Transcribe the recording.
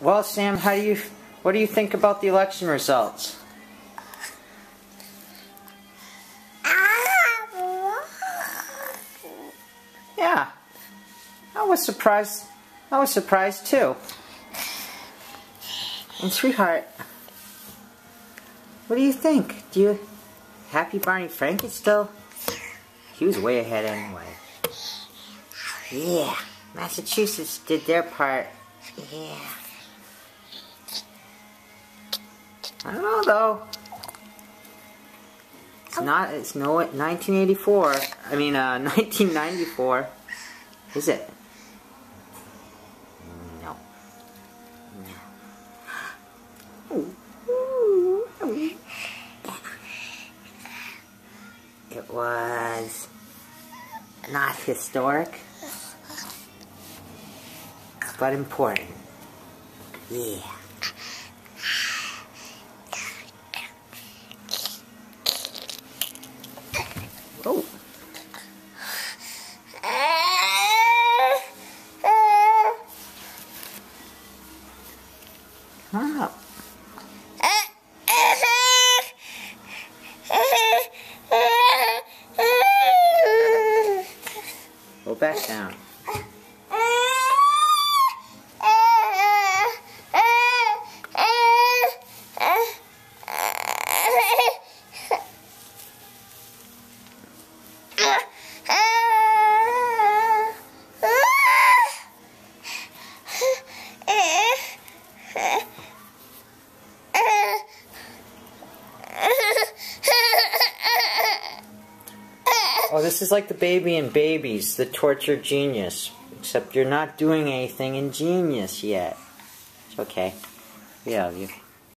Well, Sam, what do you think about the election results? Yeah, I was surprised. I was surprised too. And sweetheart, what do you think? Happy Barney Frank is still? He was way ahead anyway. Yeah, Massachusetts did their part. Yeah. I don't know though. It's no 1984. I mean 1994. Is it? No. It was not historic, but important. Yeah. Oh. Wow. Go back down. Oh, this is like the Baby and Babies, the tortured genius. Except you're not doing anything ingenious yet. It's okay. We love you.